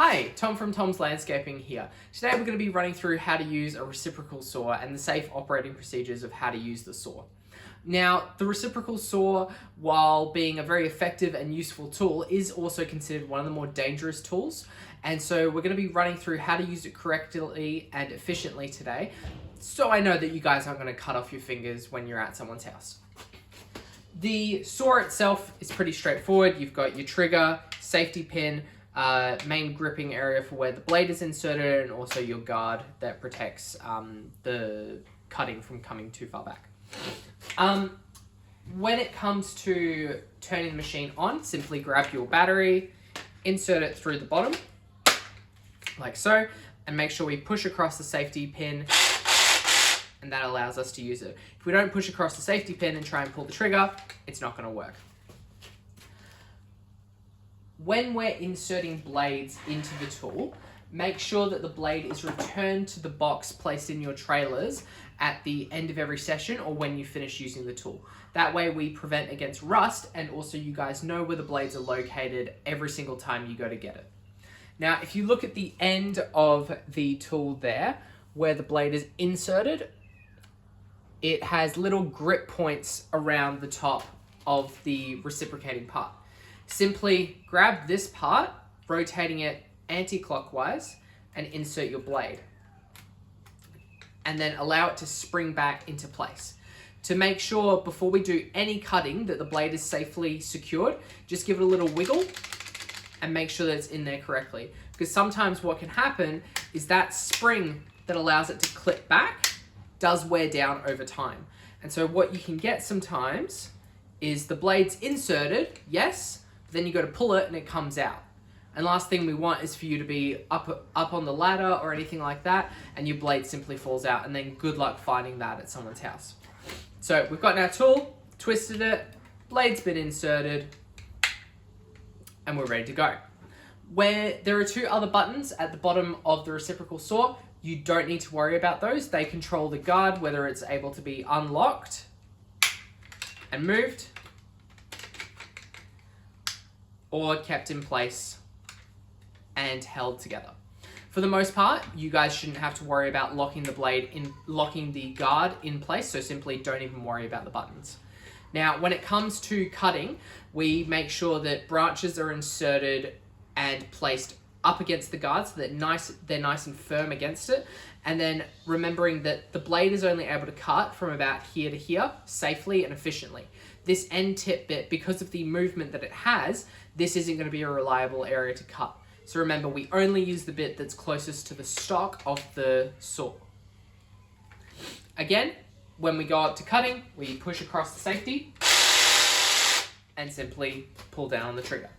Hi, Tom from Tom's Landscaping here. Today we're going to be running through how to use a reciprocal saw and the safe operating procedures of how to use the saw. Now, the reciprocal saw, while being a very effective and useful tool, is also considered one of the more dangerous tools. And so we're going to be running through how to use it correctly and efficiently today, so I know that you guys aren't going to cut off your fingers when you're at someone's house. The saw itself is pretty straightforward. You've got your trigger, safety pin, main gripping area for where the blade is inserted, and also your guard that protects the cutting from coming too far back. When it comes to turning the machine on, simply grab your battery, insert it through the bottom, like so, and make sure we push across the safety pin, and that allows us to use it. If we don't push across the safety pin and try and pull the trigger, it's not going to work. When we're inserting blades into the tool, make sure that the blade is returned to the box placed in your trailers at the end of every session or when you finish using the tool. That way we prevent against rust, and also you guys know where the blades are located every single time you go to get it. Now, if you look at the end of the tool there, where the blade is inserted, it has little grip points around the top of the reciprocating part. Simply grab this part, rotating it anti-clockwise, and insert your blade. And then allow it to spring back into place. To make sure before we do any cutting that the blade is safely secured, just give it a little wiggle and make sure that it's in there correctly. Because sometimes what can happen is that spring that allows it to clip back does wear down over time. And so what you can get sometimes is the blade's inserted, yes, but then you go to pull it and it comes out. And last thing we want is for you to be up on the ladder or anything like that, and your blade simply falls out, and then good luck finding that at someone's house. So we've got our tool, twisted it, blade's been inserted, and we're ready to go. Where there are two other buttons at the bottom of the reciprocal saw, you don't need to worry about those. They control the guard, whether it's able to be unlocked and moved, or kept in place and held together. For the most part, you guys shouldn't have to worry about locking the guard in place, so simply don't even worry about the buttons. Now, when it comes to cutting, we make sure that branches are inserted and placed up against the guard so that they're nice and firm against it, and then remembering that the blade is only able to cut from about here to here safely and efficiently. This end tip bit, because of the movement that it has, this isn't going to be a reliable area to cut. So remember, we only use the bit that's closest to the stock of the saw. Again, when we go up to cutting, we push across the safety and simply pull down on the trigger.